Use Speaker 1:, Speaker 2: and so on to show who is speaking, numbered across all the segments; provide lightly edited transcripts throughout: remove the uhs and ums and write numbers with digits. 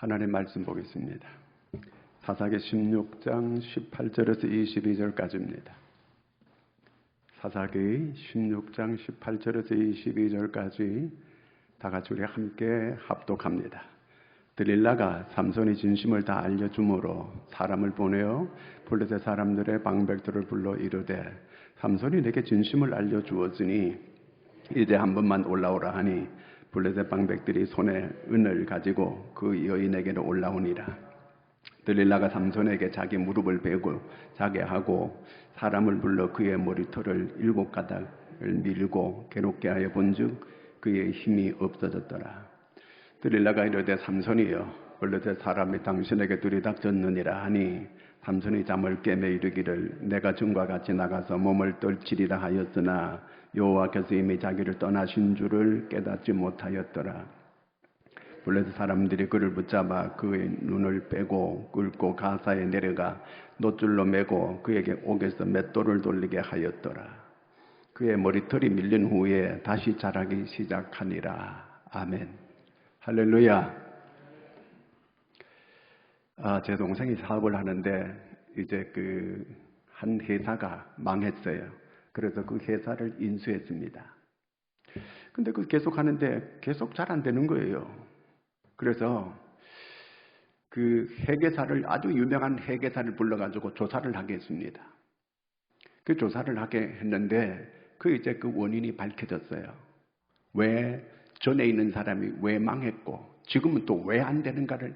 Speaker 1: 하나님 말씀 보겠습니다. 사사기 16장 18절에서 22절까지입니다. 사사기 16장 18절에서 22절까지 다 같이 우리 함께 합독합니다. 들릴라가 삼손이 진심을 다 알려주므로 사람을 보내어 블레셋 사람들의 방백들을 불러 이르되 삼손이 내게 진심을 알려주었으니 이제 한 번만 올라오라 하니 블레셋 방백들이 손에 은을 가지고 그 여인에게로 올라오니라. 들릴라가 삼손에게 자기 무릎을 베고 자게 하고 사람을 불러 그의 머리털을 7가닥을 밀고 괴롭게 하여 본즉 그의 힘이 없어졌더라. 들릴라가 이르되 삼손이여 블레셋 사람이 당신에게 들이닥쳤느니라 하니 삼손이 잠을 깨매 이르기를 내가 전과 같이 나가서 몸을 떨치리라 하였으나 여호와께서 이미 자기를 떠나신 줄을 깨닫지 못하였더라. 블레셋 사람들이 그를 붙잡아 그의 눈을 빼고 끌고 가사에 내려가 놋줄로 매고 그에게 옥에서 맷돌을 돌리게 하였더라. 그의 머리털이 밀린 후에 다시 자라기 시작하니라. 아멘. 할렐루야. 제 동생이 사업을 하는데 이제 한 회사가 망했어요. 그래서 그 회사를 인수했습니다. 근데 계속 하는데 계속 잘 안 되는 거예요. 그래서 그 회계사를 아주 유명한 회계사를 불러가지고 조사를 하게 했습니다. 그 조사를 하게 했는데 이제 그 원인이 밝혀졌어요. 왜 전에 있는 사람이 왜 망했고 지금은 또 왜 안 되는가를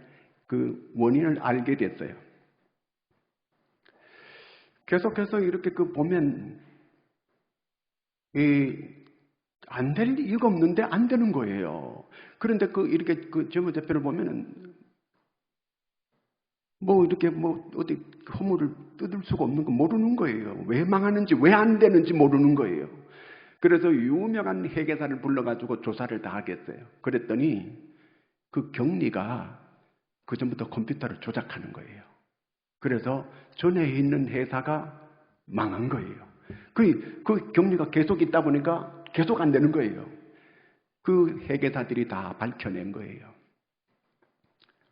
Speaker 1: 그 원인을 알게 됐어요. 계속해서 이렇게 보면 안 될 이유가 없는데 안 되는 거예요. 그런데 이렇게 재무제표를 보면은 이렇게 어디 허물을 뜯을 수가 없는 거 모르는 거예요. 왜 망하는지 왜 안 되는지 모르는 거예요. 그래서 유명한 회계사를 불러가지고 조사를 다 하겠어요. 그랬더니 그 경리가 그전부터 컴퓨터를 조작하는 거예요. 그래서 전에 있는 회사가 망한 거예요. 그 경리가 계속 있다 보니까 계속 안 되는 거예요. 그 회계사들이 다 밝혀낸 거예요.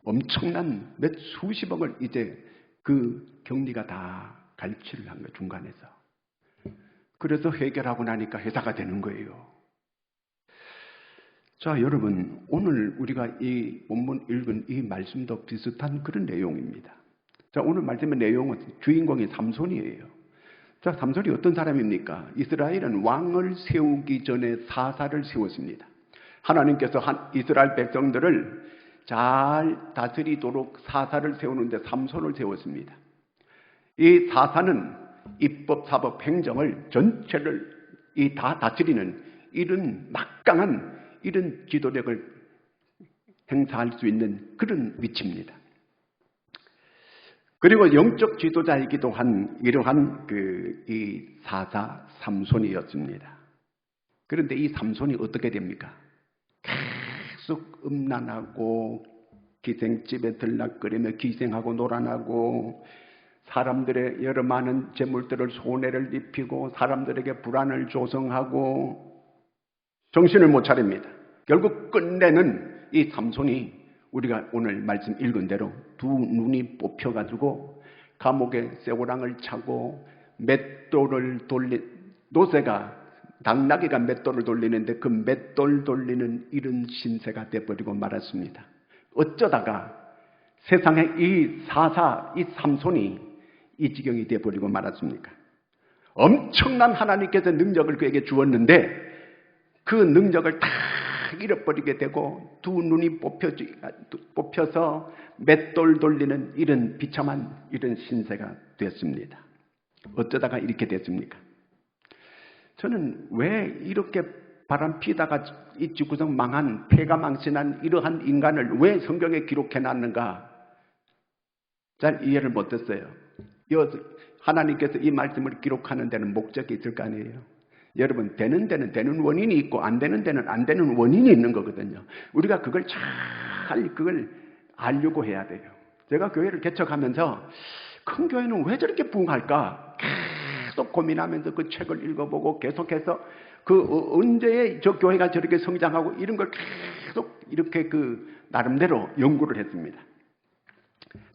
Speaker 1: 엄청난 몇 수십억을 이제 그 경리가 다 갈취를 한 거예요. 중간에서. 그래서 해결하고 나니까 회사가 되는 거예요. 자, 여러분, 오늘 우리가 이 본문 읽은 이 말씀도 비슷한 그런 내용입니다. 자, 오늘 말씀의 내용은 주인공이 삼손이에요. 자, 삼손이 어떤 사람입니까? 이스라엘은 왕을 세우기 전에 사사를 세웠습니다. 하나님께서 이스라엘 백성들을 잘 다스리도록 사사를 세우는데 삼손을 세웠습니다. 이 사사는 입법, 사법, 행정을 전체를 다 다스리는 이런 막강한 이런 지도력을 행사할 수 있는 그런 위치입니다. 그리고 영적 지도자이기도 한 이러한 이 사사 삼손이었습니다. 그런데 이 삼손이 어떻게 됩니까? 계속 음란하고 기생집에 들락거리며 기생하고 노란하고 사람들의 여러 많은 재물들을 손해를 입히고 사람들에게 불안을 조성하고 정신을 못 차립니다. 결국 끝내는 이 삼손이 우리가 오늘 말씀 읽은 대로 두 눈이 뽑혀가지고 감옥에 쇠고랑을 차고 맷돌을 노새가 당나귀가 맷돌을 돌리는데 그 맷돌 돌리는 이런 신세가 돼버리고 말았습니다. 어쩌다가 세상에 이 삼손이 이 지경이 돼버리고 말았습니까? 엄청난 하나님께서 능력을 그에게 주었는데 그 능력을 다 잃어버리게 되고 두 눈이 뽑혀서 맷돌 돌리는 이런 비참한 이런 신세가 됐습니다. 어쩌다가 이렇게 됐습니까? 저는 왜 이렇게 바람피다가 이 지구상 망한 폐가망신한 이러한 인간을 왜 성경에 기록해놨는가 잘 이해를 못했어요. 하나님께서 이 말씀을 기록하는 데는 목적이 있을 거 아니에요. 여러분, 되는 데는 되는 원인이 있고 안 되는 데는 안 되는 원인이 있는 거거든요. 우리가 그걸 알려고 해야 돼요. 제가 교회를 개척하면서 큰 교회는 왜 저렇게 부흥할까? 계속 고민하면서 그 책을 읽어보고 계속해서 언제 저 교회가 저렇게 성장하고 이런 걸 계속 이렇게 나름대로 연구를 했습니다.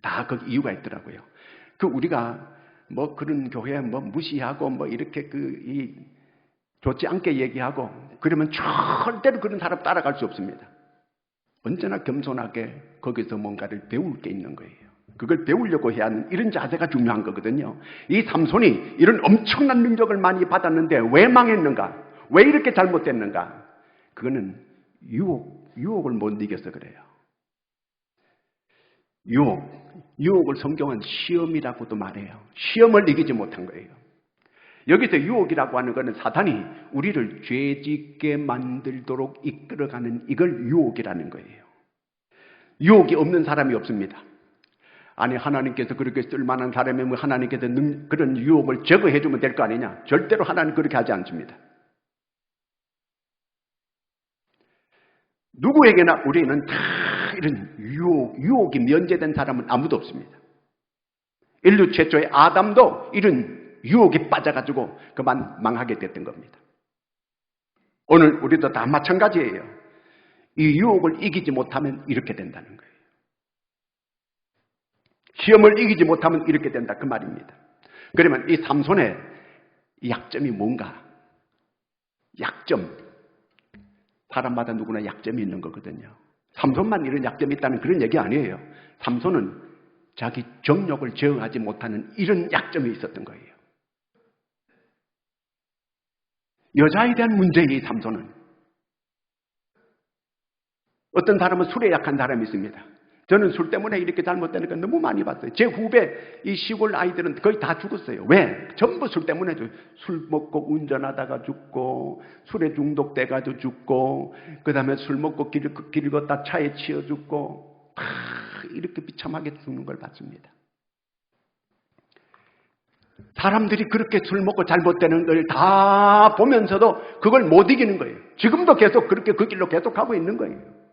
Speaker 1: 다 그 이유가 있더라고요. 우리가 뭐 그런 교회 뭐 무시하고 뭐 이렇게 좋지 않게 얘기하고 그러면 절대로 그런 사람 따라갈 수 없습니다. 언제나 겸손하게 거기서 뭔가를 배울 게 있는 거예요. 그걸 배우려고 해야 하는 이런 자세가 중요한 거거든요. 이 삼손이 이런 엄청난 능력을 많이 받았는데 왜 망했는가? 왜 이렇게 잘못됐는가? 그거는 유혹을 못 이겨서 그래요. 유혹을 성경은 시험이라고도 말해요. 시험을 이기지 못한 거예요. 여기서 유혹이라고 하는 것은 사탄이 우리를 죄짓게 만들도록 이끌어가는 이걸 유혹이라는 거예요. 유혹이 없는 사람이 없습니다. 아니 하나님께서 그렇게 쓸만한 사람이면 하나님께서 그런 유혹을 제거해 주면 될 거 아니냐? 절대로 하나님 그렇게 하지 않습니다. 누구에게나 우리는 다 이런 유혹이 면제된 사람은 아무도 없습니다. 인류 최초의 아담도 이런 유혹에 빠져가지고 그만 망하게 됐던 겁니다. 오늘 우리도 다 마찬가지예요. 이 유혹을 이기지 못하면 이렇게 된다는 거예요. 시험을 이기지 못하면 이렇게 된다 그 말입니다. 그러면 이 삼손의 약점이 뭔가? 약점. 사람마다 누구나 약점이 있는 거거든요. 삼손만 이런 약점이 있다는 그런 얘기 아니에요. 삼손은 자기 정욕을 제어하지 못하는 이런 약점이 있었던 거예요. 여자에 대한 문제예요, 이 삼손은. 어떤 사람은 술에 약한 사람이 있습니다. 저는 술 때문에 이렇게 잘못되는 거 너무 많이 봤어요. 제 후배 이 시골 아이들은 거의 다 죽었어요. 왜? 전부 술 때문에 술 먹고 운전하다가 죽고 술에 중독돼가지고 죽고 그 다음에 술 먹고 길 걷다 차에 치여 죽고 다 이렇게 비참하게 죽는 걸 봤습니다. 사람들이 그렇게 술 먹고 잘못되는 걸 다 보면서도 그걸 못 이기는 거예요. 지금도 계속 그렇게 그 길로 계속 가고 있는 거예요.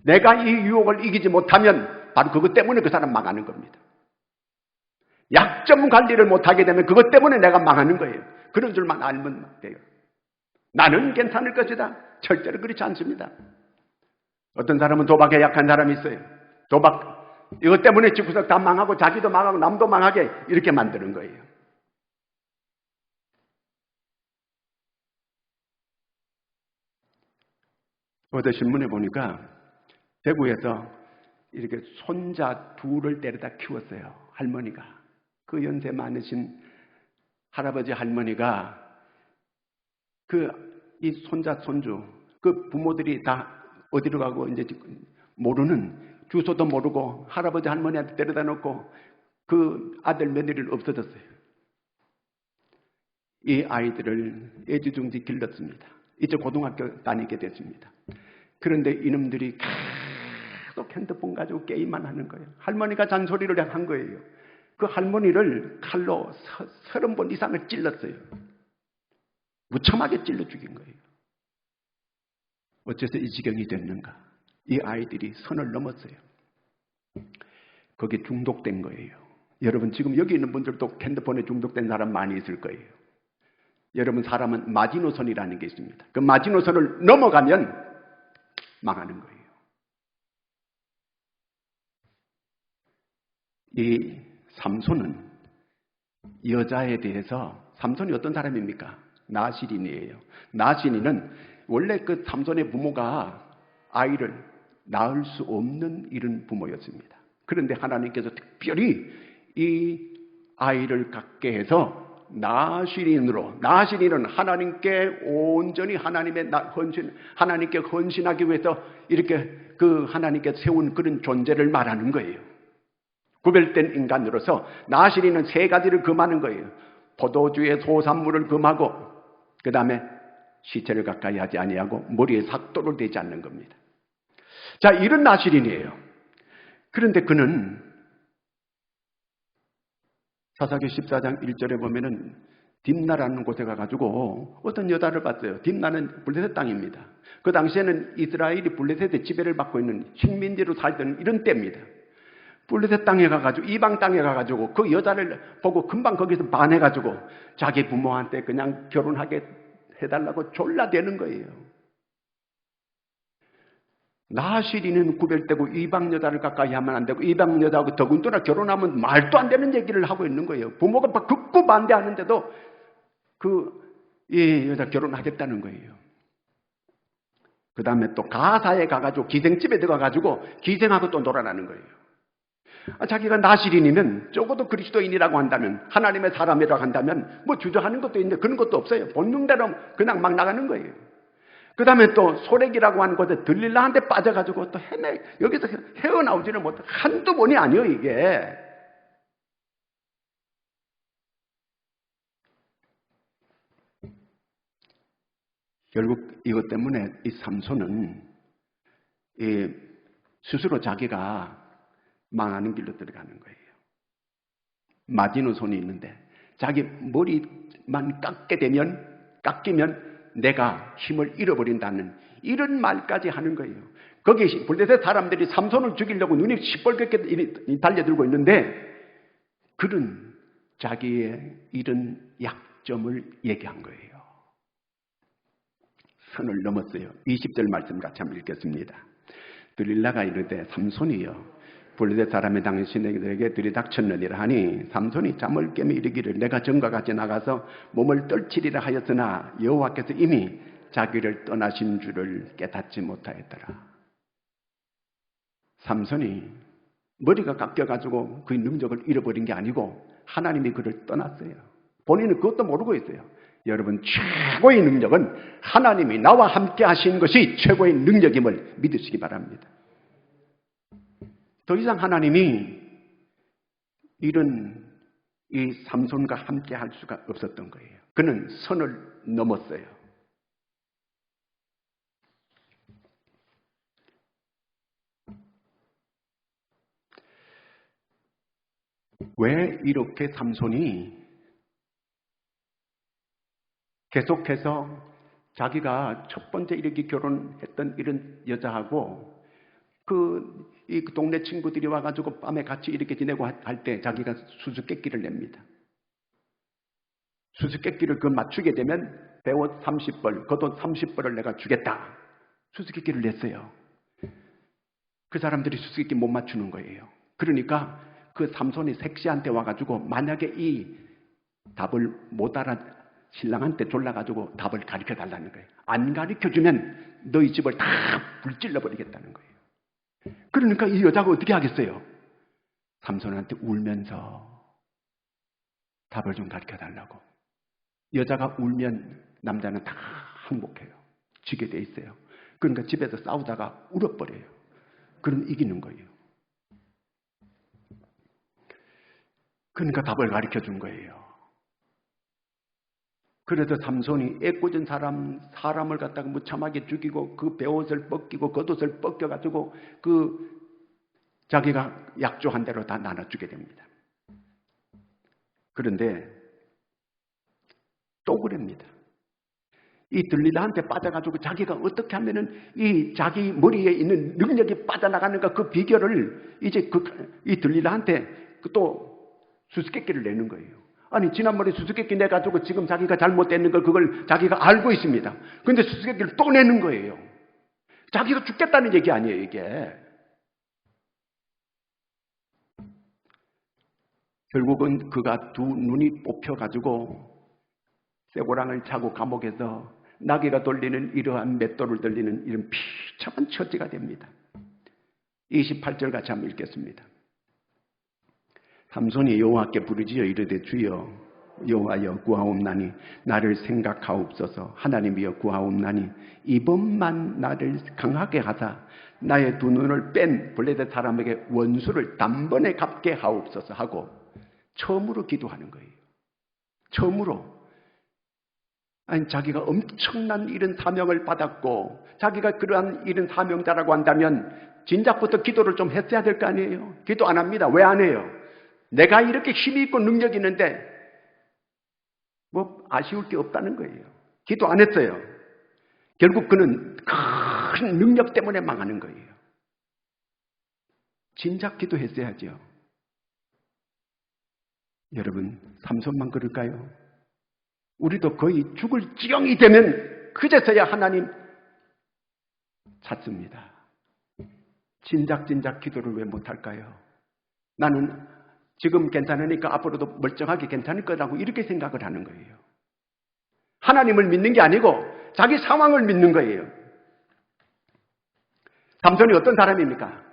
Speaker 1: 내가 이 유혹을 이기지 못하면 바로 그것 때문에 그 사람 망하는 겁니다. 약점 관리를 못하게 되면 그것 때문에 내가 망하는 거예요. 그런 줄만 알면 돼요. 나는 괜찮을 것이다. 절대로 그렇지 않습니다. 어떤 사람은 도박에 약한 사람이 있어요. 도박 이것 때문에 집구석 다 망하고 자기도 망하고 남도 망하게 이렇게 만드는 거예요. 어제 신문에 보니까 대구에서 이렇게 손자 둘을 데려다 키웠어요. 할머니가. 그 연세 많으신 할아버지 할머니가 이 손자 손주 그 부모들이 다 어디로 가고 이제 모르는 주소도 모르고 할아버지 할머니한테 데려다 놓고 그 아들 며느리를 없어졌어요. 이 아이들을 애지중지 길렀습니다. 이제 고등학교 다니게 됐습니다. 그런데 이놈들이 계속 핸드폰 가지고 게임만 하는 거예요. 할머니가 잔소리를 한 거예요. 그 할머니를 칼로 30번 이상을 찔렀어요. 무참하게 찔러 죽인 거예요. 어째서 이 지경이 됐는가? 이 아이들이 선을 넘었어요. 거기에 중독된 거예요. 여러분 지금 여기 있는 분들도 핸드폰에 중독된 사람 많이 있을 거예요. 여러분 사람은 마지노선이라는 게 있습니다. 그 마지노선을 넘어가면 망하는 거예요. 이 삼손은 여자에 대해서 삼손이 어떤 사람입니까? 나시린이에요. 나시린은 원래 그 삼손의 부모가 아이를 낳을 수 없는 이런 부모였습니다. 그런데 하나님께서 특별히 이 아이를 갖게 해서 나시린은 하나님께 온전히 하나님께 헌신하기 위해서 이렇게 그 하나님께 세운 그런 존재를 말하는 거예요. 구별된 인간으로서 나시린은 3가지를 금하는 거예요. 포도주의 소산물을 금하고 그 다음에 시체를 가까이 하지 아니하고 머리에 삭도를 대지 않는 겁니다. 자, 이런 나시린이에요. 그런데 그는 사사기 14장 1절에 보면은 딥나라는 곳에 가가지고 어떤 여자를 봤어요. 딥나는 블레셋 땅입니다. 그 당시에는 이스라엘이 블레셋의 지배를 받고 있는 식민지로 살던 이런 때입니다. 블레셋 땅에 가가지고 이방 땅에 가가지고 그 여자를 보고 금방 거기서 반해가지고 자기 부모한테 그냥 결혼하게 해달라고 졸라대는 거예요. 나시린은 구별되고 이방 여자를 가까이 하면 안 되고 이방 여자하고 더군다나 결혼하면 말도 안 되는 얘기를 하고 있는 거예요. 부모가 막 극구 반대하는데도 여자 결혼하겠다는 거예요. 그 다음에 또 가사에 가가지고 기생집에 들어가가지고 기생하고 또 놀아나는 거예요. 자기가 나시린이면 적어도 그리스도인이라고 한다면 하나님의 사람이라고 한다면 뭐 주저하는 것도 있는데 그런 것도 없어요. 본능대로 그냥 막 나가는 거예요. 그 다음에 또 소렉이라고 하는 곳에 들릴라한테 빠져가지고 또 여기서 헤어나오지는 못해. 한두 번이 아니에요 이게. 결국 이것 때문에 이 삼손은 스스로 자기가 망하는 길로 들어가는 거예요. 마지노선이 있는데 자기 머리만 깎이면 내가 힘을 잃어버린다는 이런 말까지 하는 거예요. 거기 블레셋 사람들이 삼손을 죽이려고 눈이 시뻘겋게 달려들고 있는데 그는 자기의 이런 약점을 얘기한 거예요. 선을 넘었어요. 20절 말씀 같이 한번 읽겠습니다. 들릴라가 이르되 삼손이여 블레셋 사람이 당신에게 들이닥쳤느니라 하니 삼손이 잠을 깨며 이르기를 내가 전과 같이 나가서 몸을 떨치리라 하였으나 여호와께서 이미 자기를 떠나신 줄을 깨닫지 못하였더라. 삼손이 머리가 깎여가지고 그 능력을 잃어버린 게 아니고 하나님이 그를 떠났어요. 본인은 그것도 모르고 있어요. 여러분, 최고의 능력은 하나님이 나와 함께 하신 것이 최고의 능력임을 믿으시기 바랍니다. 더 이상 하나님이 이런 이 삼손과 함께 할 수가 없었던 거예요. 그는 선을 넘었어요. 왜 이렇게 삼손이 계속해서 자기가 첫 번째 이렇게 결혼했던 이런 여자하고 이 동네 친구들이 와가지고 밤에 같이 이렇게 지내고 할 때 자기가 수수께끼를 냅니다. 수수께끼를 맞추게 되면 배옷 30벌, 겉옷 30벌을 내가 주겠다. 수수께끼를 냈어요. 그 사람들이 수수께끼 못 맞추는 거예요. 그러니까 그 삼손이 색시한테 와가지고 만약에 이 답을 못 알아 신랑한테 졸라가지고 답을 가르쳐 달라는 거예요. 안 가르쳐주면 너희 집을 다 불질러 버리겠다는 거예요. 그러니까 이 여자가 어떻게 하겠어요? 삼손한테 울면서 답을 좀 가르쳐 달라고. 여자가 울면 남자는 다 항복해요. 지게 돼 있어요. 그러니까 집에서 싸우다가 울어버려요. 그럼 이기는 거예요. 그러니까 답을 가르쳐 준 거예요. 그래서 삼손이 애꿎은 사람을 갖다가 무참하게 죽이고 그 베옷을 벗기고 겉옷을 벗겨가지고 자기가 약조한 대로 다 나눠주게 됩니다. 그런데 또 그럽니다. 이 들릴라한테 빠져가지고 자기가 어떻게 하면은 이 자기 머리에 있는 능력이 빠져나가는가 그 비결을 이제 이 들릴라한테 또 수수께끼를 내는 거예요. 아니 지난번에 수수께끼 내가지고 지금 자기가 잘못됐는 걸 그걸 자기가 알고 있습니다. 그런데 수수께끼를 또 내는 거예요. 자기가 죽겠다는 얘기 아니에요 이게. 결국은 그가 두 눈이 뽑혀가지고 쇠고랑을 차고 감옥에서 나귀가 돌리는 이러한 맷돌을 돌리는 이런 비참한 처지가 됩니다. 28절 같이 한번 읽겠습니다. 삼손이 여호와께 부르짖어 이르되 주여 여호와여 구하옵나니 나를 생각하옵소서. 하나님이여 구하옵나니 이번만 나를 강하게 하사 나의 두 눈을 뺀 블레셋 사람에게 원수를 단번에 갚게 하옵소서 하고 처음으로 기도하는 거예요. 처음으로. 아니 자기가 엄청난 이런 사명을 받았고 자기가 그러한 이런 사명자라고 한다면 진작부터 기도를 좀 했어야 될 거 아니에요. 기도 안 합니다. 왜 안 해요? 내가 이렇게 힘이 있고 능력이 있는데 뭐 아쉬울 게 없다는 거예요. 기도 안 했어요. 결국 그는 큰 능력 때문에 망하는 거예요. 진작 기도했어야죠. 여러분 삼손만 그럴까요? 우리도 거의 죽을 지경이 되면 그제서야 하나님 찾습니다. 진작 기도를 왜 못할까요? 나는 지금 괜찮으니까 앞으로도 멀쩡하게 괜찮을 거라고 이렇게 생각을 하는 거예요. 하나님을 믿는 게 아니고 자기 상황을 믿는 거예요. 삼손이 어떤 사람입니까?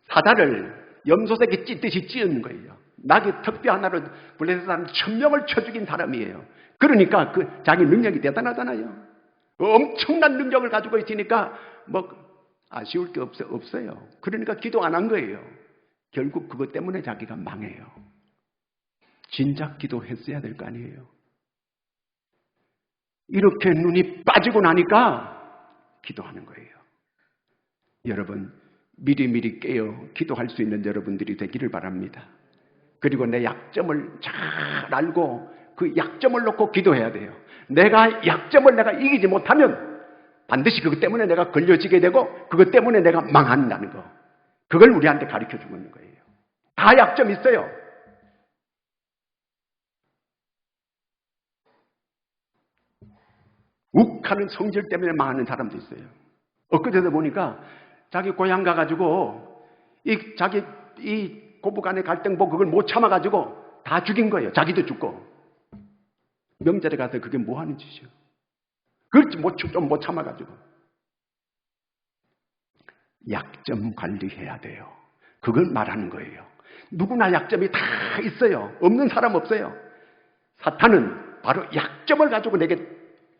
Speaker 1: 사자를 염소새끼 찢듯이 찢은 거예요. 낙이 턱뼈 하나로 블레셋 사람 1000명을 쳐 죽인 사람이에요. 그러니까 그 자기 능력이 대단하잖아요. 엄청난 능력을 가지고 있으니까 아쉬울 게 없어요. 그러니까 기도 안 한 거예요. 결국 그것 때문에 자기가 망해요. 진작 기도했어야 될 거 아니에요. 이렇게 눈이 빠지고 나니까 기도하는 거예요. 여러분, 미리미리 깨어 기도할 수 있는 여러분들이 되기를 바랍니다. 그리고 내 약점을 잘 알고 그 약점을 놓고 기도해야 돼요. 내가 약점을 이기지 못하면 반드시 그것 때문에 내가 걸려지게 되고 그것 때문에 내가 망한다는 거. 그걸 우리한테 가르쳐 주고 있는 거예요. 다 약점 있어요. 욱하는 성질 때문에 망하는 사람도 있어요. 엊그제도 보니까 자기 고향 가가지고 이 고부간의 갈등 보고 그걸 못 참아가지고 다 죽인 거예요. 자기도 죽고. 명절에 가서 그게 뭐 하는 짓이요? 그걸 좀 못 참아가지고. 약점 관리해야 돼요. 그걸 말하는 거예요. 누구나 약점이 다 있어요. 없는 사람 없어요. 사탄은 바로 약점을 가지고 내게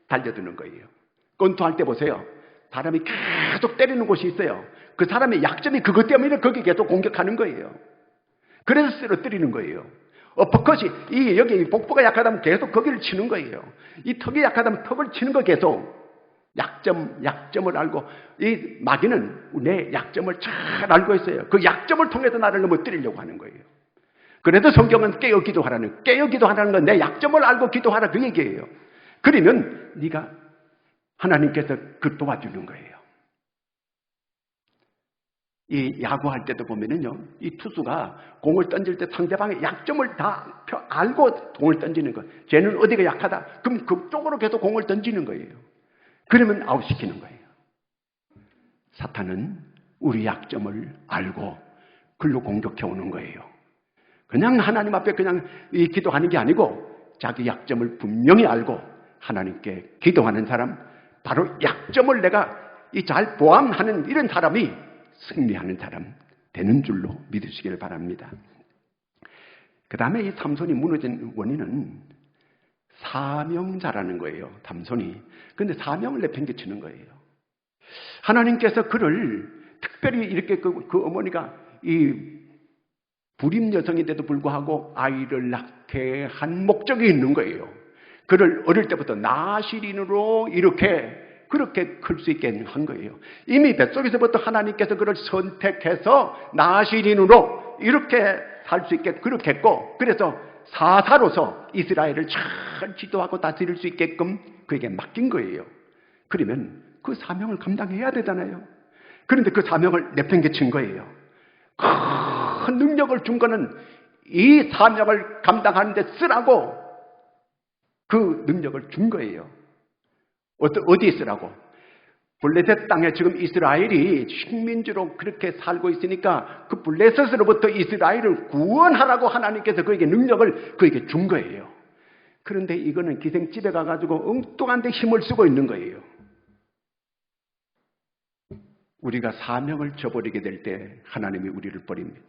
Speaker 1: 달려드는 거예요. 권투할 때 보세요. 사람이 계속 때리는 곳이 있어요. 그 사람의 약점이 그것 때문에 거기 계속 공격하는 거예요. 그래서 쓰러뜨리는 거예요. 어퍼컷이 여기 복부가 약하다면 계속 거기를 치는 거예요. 이 턱이 약하다면 턱을 치는 거 계속. 약점을 알고 이 마귀는 내 약점을 잘 알고 있어요. 그 약점을 통해서 나를 넘어뜨리려고 하는 거예요. 그래도 성경은 깨어 기도하라는 건 내 약점을 알고 기도하라 그 얘기예요. 그러면 네가 하나님께서 그 도와주는 거예요. 이 야구할 때도 보면은요, 이 투수가 공을 던질 때 상대방의 약점을 다 알고 공을 던지는 거예요. 쟤는 어디가 약하다. 그럼 그쪽으로 계속 공을 던지는 거예요. 그러면 아웃시키는 거예요. 사탄은 우리 약점을 알고 글로 공격해 오는 거예요. 그냥 하나님 앞에 그냥 기도하는 게 아니고 자기 약점을 분명히 알고 하나님께 기도하는 사람, 바로 약점을 내가 잘 보완하는 이런 사람이 승리하는 사람 되는 줄로 믿으시길 바랍니다. 그 다음에 이 삼손이 무너진 원인은 사명자라는 거예요. 삼손이. 그런데 사명을 내팽개치는 거예요. 하나님께서 그를 특별히 이렇게 그 어머니가 이 불임 여성인데도 불구하고 아이를 낳게 한 목적이 있는 거예요. 그를 어릴 때부터 나시린으로 그렇게 클 수 있게 한 거예요. 이미 뱃속에서부터 하나님께서 그를 선택해서 나시린으로 이렇게 살 수 있게 그렇게 했고, 그래서 사사로서 이스라엘을 잘 지도하고 다스릴 수 있게끔 그에게 맡긴 거예요. 그러면 그 사명을 감당해야 되잖아요. 그런데 그 사명을 내팽개친 거예요. 큰 능력을 준 거는 이 사명을 감당하는 데 쓰라고 그 능력을 준 거예요. 어디에 쓰라고? 블레셋 땅에 지금 이스라엘이 식민지로 그렇게 살고 있으니까 그 블레셋으로부터 이스라엘을 구원하라고 하나님께서 그에게 능력을 그에게 준 거예요. 그런데 이거는 기생집에 가가지고 엉뚱한 데 힘을 쓰고 있는 거예요. 우리가 사명을 저버리게 될 때 하나님이 우리를 버립니다.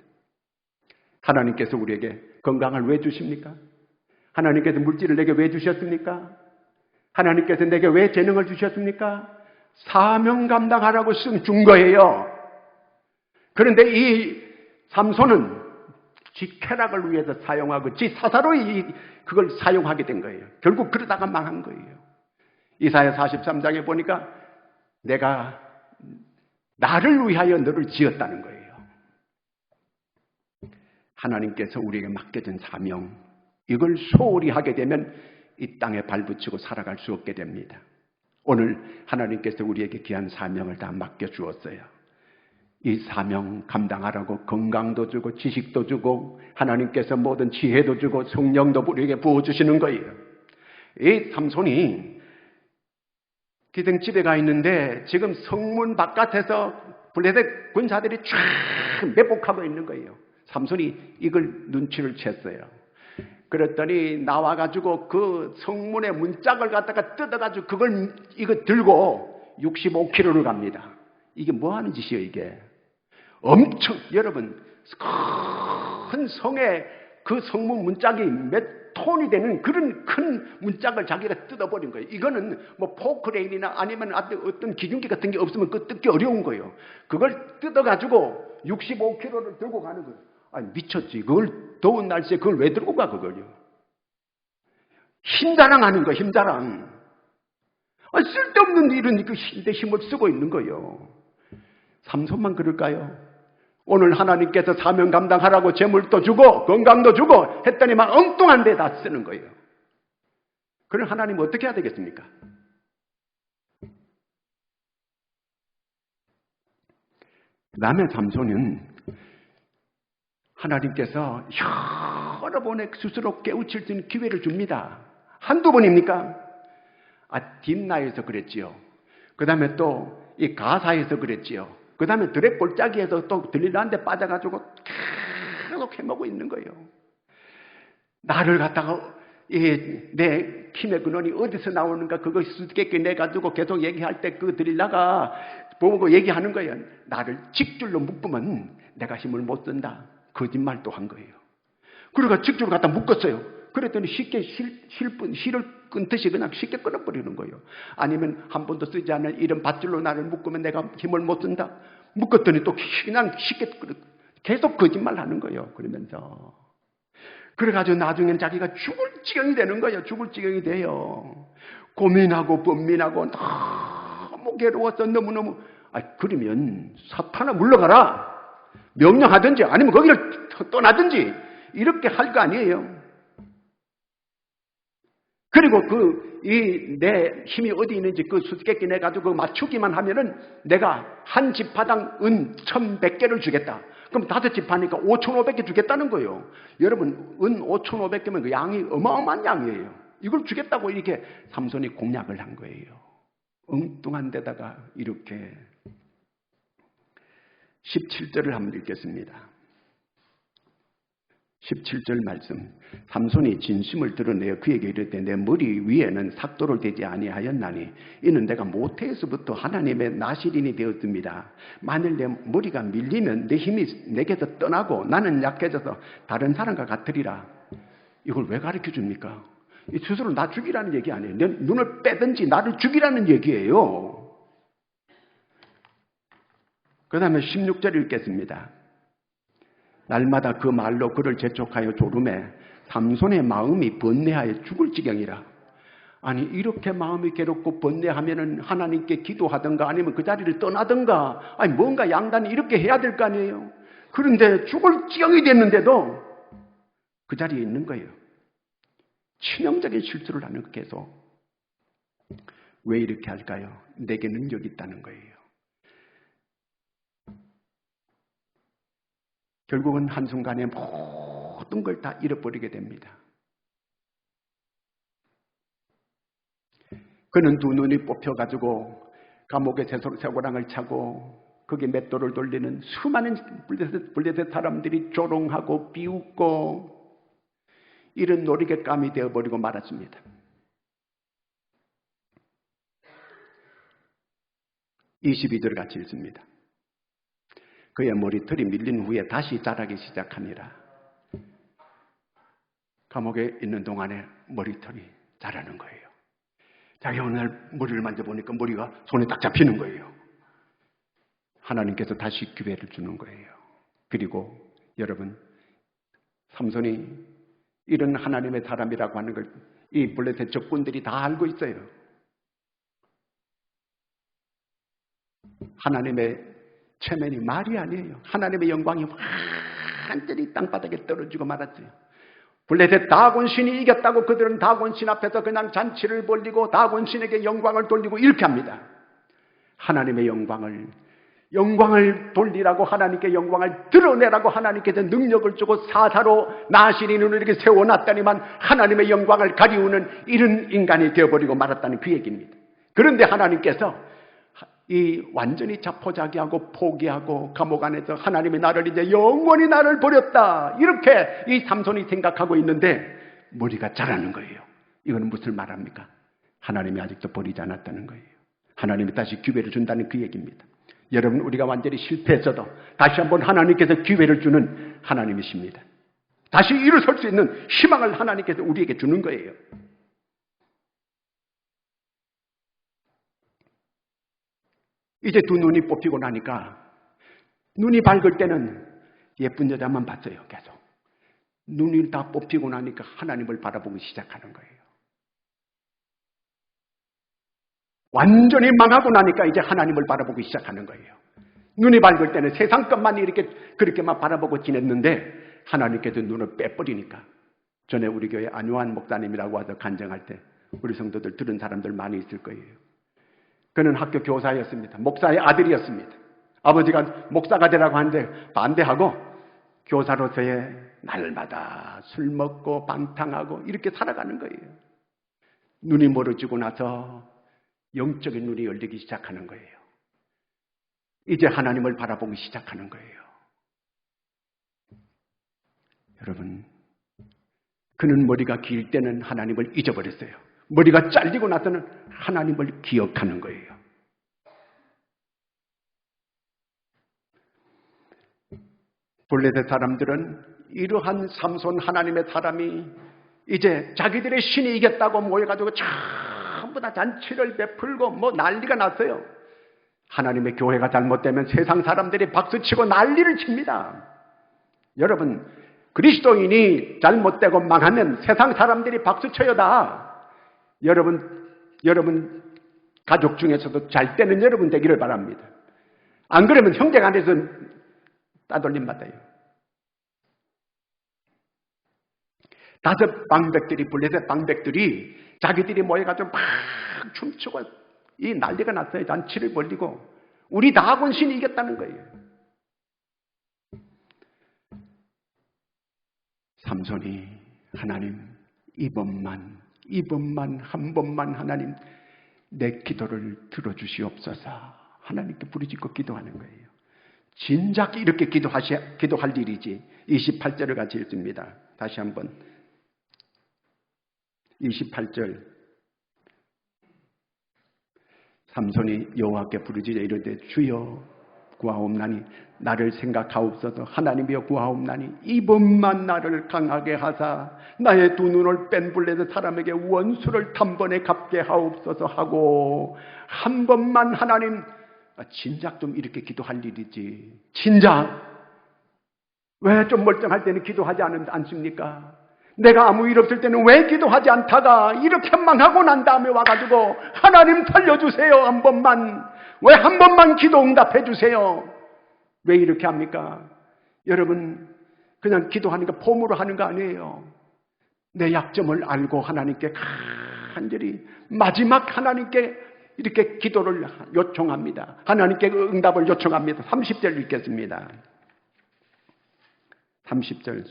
Speaker 1: 하나님께서 우리에게 건강을 왜 주십니까? 하나님께서 물질을 내게 왜 주셨습니까? 하나님께서 내게 왜 재능을 주셨습니까? 사명 감당하라고 준 거예요. 그런데 이 삼손은 지 쾌락을 위해서 사용하고 지 사사로 그걸 사용하게 된 거예요. 결국 그러다가 망한 거예요. 이사야 43장에 보니까 내가 나를 위하여 너를 지었다는 거예요. 하나님께서 우리에게 맡겨진 사명, 이걸 소홀히 하게 되면 이 땅에 발붙이고 살아갈 수 없게 됩니다. 오늘 하나님께서 우리에게 귀한 사명을 다 맡겨주었어요. 이 사명 감당하라고 건강도 주고 지식도 주고 하나님께서 모든 지혜도 주고 성령도 우리에게 부어주시는 거예요. 이 삼손이 기생집에 가 있는데 지금 성문 바깥에서 블레셋 군사들이 쫙 매복하고 있는 거예요. 삼손이 이걸 눈치를 챘어요. 그랬더니 나와가지고 그 성문의 문짝을 갖다가 뜯어가지고 이거 들고 65km를 갑니다. 이게 뭐 하는 짓이에요, 이게? 엄청, 여러분, 큰 성에 그 성문 문짝이 몇 톤이 되는 그런 큰 문짝을 자기가 뜯어버린 거예요. 이거는 뭐 포크레인이나 아니면 어떤 기중기 같은 게 없으면 그 뜯기 어려운 거예요. 그걸 뜯어가지고 65km를 들고 가는 거예요. 아니, 미쳤지. 그걸 더운 날씨에 그걸 왜 들고 가, 그걸요? 힘자랑 하는 거예요, 힘자랑. 아니, 쓸데없는 일은 그 힘을 쓰고 있는 거예요. 삼손만 그럴까요? 오늘 하나님께서 사명 감당하라고 재물도 주고 건강도 주고 했더니만 엉뚱한 데다 쓰는 거예요. 그럼 하나님 어떻게 해야 되겠습니까? 그 다음에 삼손은 하나님께서 여러 번의 스스로 깨우칠 수 있는 기회를 줍니다. 한두 번입니까? 딥나에서 그랬지요. 그 다음에 또 이 가사에서 그랬지요. 그 다음에 드랙 골짜기에서 또 들릴라한테 빠져가지고 계속 헤매고 있는 거예요. 나를 갖다가 내 힘의 근원이 어디서 나오는가 그거 수수께끼 내가지고 계속 얘기할 때 그 들릴라가 보고 얘기하는 거예요. 나를 직줄로 묶으면 내가 힘을 못 쓴다. 거짓말도 한 거예요. 그러니까 직줄을 갖다 묶었어요. 그랬더니 쉽게 실을 끊듯이 그냥 쉽게 끊어버리는 거예요. 아니면 한 번도 쓰지 않은 이런 밧줄로 나를 묶으면 내가 힘을 못 쓴다. 묶었더니 또 그냥 쉽게 계속 거짓말 하는 거예요. 그러면서. 그래가지고 나중엔 자기가 죽을 지경이 되는 거예요. 죽을 지경이 돼요. 고민하고 번민하고 너무 괴로워서 너무너무. 그러면 사탄아 물러가라. 명령하든지 아니면 거기를 떠나든지 이렇게 할 거 아니에요. 그리고 내 힘이 어디 있는지 그 수수께끼 내가지고 맞추기만 하면은 내가 한 집화당 은 1100개를 주겠다. 그럼 5집 하니까 5500개 주겠다는 거예요. 여러분, 은 5500개면 그 양이 어마어마한 양이에요. 이걸 주겠다고 이렇게 삼손이 공약을 한 거예요. 엉뚱한 데다가 이렇게 17절을 한번 읽겠습니다. 17절 말씀. 삼손이 진심을 드러내어 그에게 이르되 내 머리 위에는 삭도를 대지 아니하였나니 이는 내가 모태에서부터 하나님의 나실인이 되었습니다. 만일 내 머리가 밀리면 내 힘이 내게서 떠나고 나는 약해져서 다른 사람과 같으리라. 이걸 왜 가르쳐 줍니까? 스스로 나 죽이라는 얘기 아니에요. 내 눈을 빼든지 나를 죽이라는 얘기예요. 그 다음에 16절 읽겠습니다. 날마다 그 말로 그를 재촉하여 조름해 삼손의 마음이 번뇌하여 죽을 지경이라. 아니, 이렇게 마음이 괴롭고 번뇌하면은 하나님께 기도하든가 아니면 그 자리를 떠나든가, 아니 뭔가 양단이 이렇게 해야 될 거 아니에요. 그런데 죽을 지경이 됐는데도 그 자리에 있는 거예요. 치명적인 실수를 하는 거 계속. 왜 이렇게 할까요? 내게 능력이 있다는 거예요. 결국은 한순간에 모든 걸 다 잃어버리게 됩니다. 그는 두 눈이 뽑혀가지고 감옥에 쇠고랑을 차고 거기에 맷돌을 돌리는 수많은 블레셋 사람들이 조롱하고 비웃고 이런 놀이개감이 되어버리고 말았습니다. 22절 같이 읽습니다. 그의 머리털이 밀린 후에 다시 자라기 시작하니라. 감옥에 있는 동안에 머리털이 자라는 거예요. 자기 어느 날 머리를 만져보니까 머리가 손에 딱 잡히는 거예요. 하나님께서 다시 기회를 주는 거예요. 그리고 여러분, 삼손이 이런 하나님의 사람이라고 하는 걸 이 블레셋 적군들이 다 알고 있어요. 하나님의 체면이 말이 아니에요. 하나님의 영광이 완전히 땅바닥에 떨어지고 말았어요. 블레셋 다곤신이 이겼다고 그들은 다곤신 앞에서 그냥 잔치를 벌리고 다곤신에게 영광을 돌리고 이렇게 합니다. 하나님의 영광을 돌리라고 하나님께 영광을 드러내라고 하나님께서 능력을 주고 사사로 나실인을 이렇게 세워놨다니만 하나님의 영광을 가리우는 이런 인간이 되어버리고 말았다는 그 얘기입니다. 그런데 하나님께서 완전히 자포자기하고 포기하고 감옥 안에서 하나님이 나를 이제 영원히 나를 버렸다, 이렇게 이 삼손이 생각하고 있는데 머리가 자라는 거예요. 이거는 무슨 말합니까? 하나님이 아직도 버리지 않았다는 거예요. 하나님이 다시 기회를 준다는 그 얘기입니다. 여러분, 우리가 완전히 실패했어도 다시 한번 하나님께서 기회를 주는 하나님이십니다. 다시 일어설 수 있는 희망을 하나님께서 우리에게 주는 거예요. 이제 두 눈이 뽑히고 나니까 눈이 밝을 때는 예쁜 여자만 봤어요. 계속. 눈이 다 뽑히고 나니까 하나님을 바라보기 시작하는 거예요. 완전히 망하고 나니까 이제 하나님을 바라보기 시작하는 거예요. 눈이 밝을 때는 세상 것만 그렇게만 바라보고 지냈는데 하나님께서 눈을 빼버리니까. 전에 우리 교회 안요한 목사님이라고 와서 간증할 때 우리 성도들 들은 사람들 많이 있을 거예요. 그는 학교 교사였습니다. 목사의 아들이었습니다. 아버지가 목사가 되라고 하는데 반대하고 교사로서의 날마다 술 먹고 방탕하고 이렇게 살아가는 거예요. 눈이 멀어지고 나서 영적인 눈이 열리기 시작하는 거예요. 이제 하나님을 바라보기 시작하는 거예요. 여러분, 그는 머리가 길 때는 하나님을 잊어버렸어요. 머리가 잘리고 나서는 하나님을 기억하는 거예요. 블레셋 사람들은 이러한 삼손 하나님의 사람이 이제 자기들의 신이 이겼다고 모여가지고 전부 다 잔치를 베풀고 뭐 난리가 났어요. 하나님의 교회가 잘못되면 세상 사람들이 박수치고 난리를 칩니다. 여러분, 그리스도인이 잘못되고 망하면 세상 사람들이 박수쳐요 다. 여러분 가족 중에서도 잘 때는 여러분 되기를 바랍니다. 안 그러면 형제간에서 따돌림 받아요. 5 방백들이, 블레셋 방백들이 자기들이 모여가지고 막 춤추고 이 난리가 났어요. 잔치를 벌리고 우리 다곤 신이 이겼다는 거예요. 삼손이 하나님 이번만 한 번만 하나님 내 기도를 들어주시옵소서 하나님께 부르짖고 기도하는 거예요. 진작 이렇게 기도할 일이지. 28절을 같이 읽습니다. 다시 한번 28절. 삼손이 여호와께 부르짖어 이르되 주여 구하옵나니 나를 생각하옵소서. 하나님이여 구하옵나니 이번만 나를 강하게 하사 나의 두 눈을 뺀 블레셋 사람에게 원수를 단번에 갚게 하옵소서 하고 한 번만 하나님, 진작 좀 이렇게 기도할 일이지. 진작 왜 좀 멀쩡할 때는 기도하지 않습니까? 내가 아무 일 없을 때는 왜 기도하지 않다가 이렇게 망하고 난 다음에 와가지고 하나님 살려주세요 한 번만, 왜 한 번만 기도 응답해 주세요. 왜 이렇게 합니까? 여러분, 그냥 기도하니까 폼으로 하는 거 아니에요. 내 약점을 알고 하나님께 간절히 마지막 하나님께 이렇게 기도를 요청합니다. 하나님께 응답을 요청합니다. 30절 읽겠습니다. 30절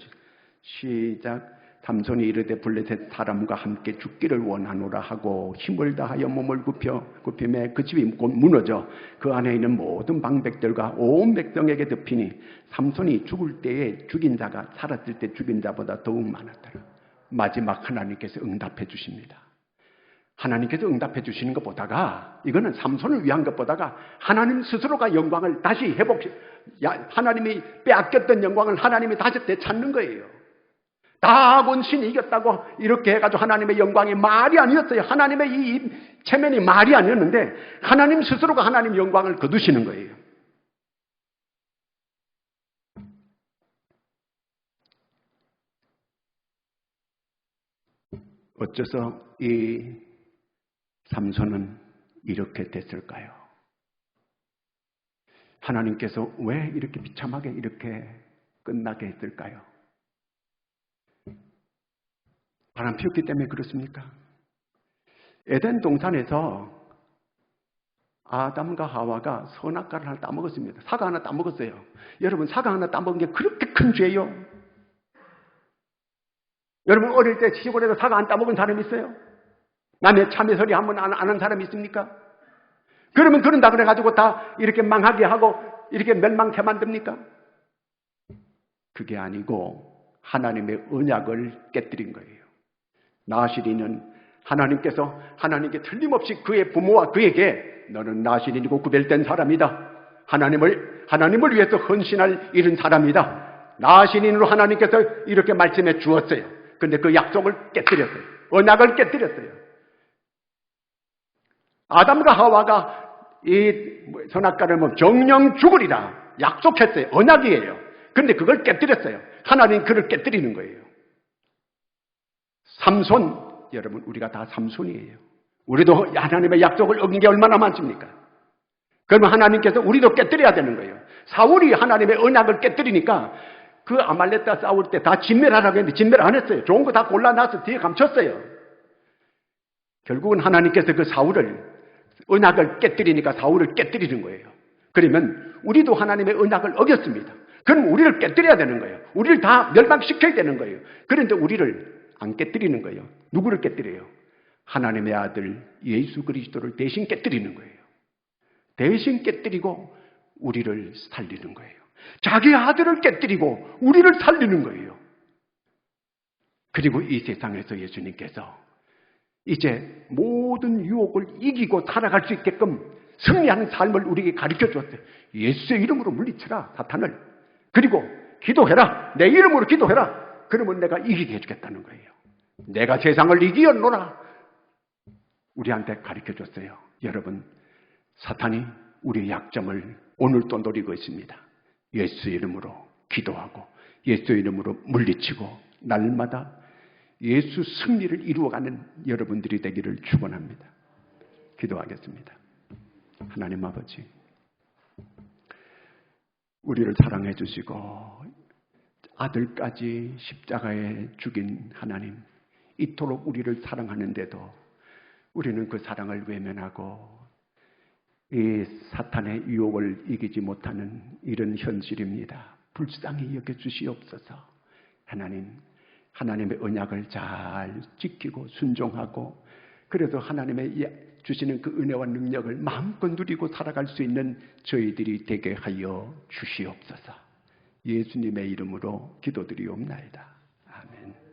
Speaker 1: 시작. 삼손이 이르되 블레셋 사람과 함께 죽기를 원하노라 하고 힘을 다하여 몸을 굽히매 그 집이 곧 무너져 그 안에 있는 모든 방백들과 온 백성에게 덮이니 삼손이 죽을 때에 죽인 자가 살았을 때 죽인 자보다 더욱 많았더라. 마지막 하나님께서 응답해 주십니다. 하나님께서 응답해 주시는 것보다가, 이거는 삼손을 위한 것보다가 하나님 스스로가 영광을 다시 하나님이 빼앗겼던 영광을 하나님이 다시 되찾는 거예요. 다곤 신이 이겼다고 이렇게 해가지고 하나님의 영광이 말이 아니었어요. 하나님의 이 체면이 말이 아니었는데 하나님 스스로가 하나님 영광을 거두시는 거예요. 어째서 이 삼손은 이렇게 됐을까요? 하나님께서 왜 이렇게 비참하게 이렇게 끝나게 했을까요? 바람 피웠기 때문에 그렇습니까? 에덴 동산에서 아담과 하와가 선악과를 하나 따먹었습니다. 사과 하나 따먹었어요. 여러분, 사과 하나 따먹은 게 그렇게 큰 죄예요? 여러분, 어릴 때 시골에서 사과 안 따먹은 사람 있어요? 남의 참외 소리 한번 안 한 사람 있습니까? 그러면 그런다 그래가지고 다 이렇게 망하게 하고 이렇게 멸망케 만듭니까? 그게 아니고 하나님의 언약을 깨뜨린 거예요. 나시린은 하나님께 틀림없이 그의 부모와 그에게 너는 나시린이고 구별된 사람이다. 하나님을 위해서 헌신할 이런 사람이다. 나시린으로 하나님께서 이렇게 말씀해 주었어요. 그런데 그 약속을 깨뜨렸어요. 언약을 깨뜨렸어요. 아담과 하와가 이 선악과를 정령 죽으리라 약속했어요. 언약이에요. 그런데 그걸 깨뜨렸어요. 하나님 그를 깨뜨리는 거예요. 삼손, 여러분 우리가 다 삼손이에요. 우리도 하나님의 약속을 어긴 게 얼마나 많습니까? 그러면 하나님께서 우리도 깨뜨려야 되는 거예요. 사울이 하나님의 언약을 깨뜨리니까 그 아말렉과 싸울 때 다 진멸하라고 했는데 진멸 안 했어요. 좋은 거 다 골라놔서 뒤에 감췄어요. 결국은 하나님께서 그 사울을 언약을 깨뜨리니까 사울을 깨뜨리는 거예요. 그러면 우리도 하나님의 언약을 어겼습니다. 그럼 우리를 깨뜨려야 되는 거예요. 우리를 다 멸망시켜야 되는 거예요. 그런데 우리를 안 깨뜨리는 거예요. 누구를 깨뜨려요? 하나님의 아들 예수 그리스도를 대신 깨뜨리는 거예요. 대신 깨뜨리고 우리를 살리는 거예요. 자기 아들을 깨뜨리고 우리를 살리는 거예요. 그리고 이 세상에서 예수님께서 이제 모든 유혹을 이기고 살아갈 수 있게끔 승리하는 삶을 우리에게 가르쳐 주었어요. 예수의 이름으로 물리쳐라 사탄을. 그리고 기도해라. 내 이름으로 기도해라. 그러면 내가 이기게 해주겠다는 거예요. 내가 세상을 이기었노라. 우리한테 가르쳐 줬어요. 여러분, 사탄이 우리의 약점을 오늘도 노리고 있습니다. 예수 이름으로 기도하고 예수 이름으로 물리치고 날마다 예수 승리를 이루어가는 여러분들이 되기를 축원합니다. 기도하겠습니다. 하나님 아버지, 우리를 사랑해 주시고 아들까지 십자가에 죽인 하나님, 이토록 우리를 사랑하는데도 우리는 그 사랑을 외면하고 이 사탄의 유혹을 이기지 못하는 이런 현실입니다. 불쌍히 여겨주시옵소서. 하나님의 언약을 잘 지키고 순종하고 그래서 하나님의 주시는 그 은혜와 능력을 마음껏 누리고 살아갈 수 있는 저희들이 되게 하여 주시옵소서. 예수님의 이름으로 기도드리옵나이다. 아멘.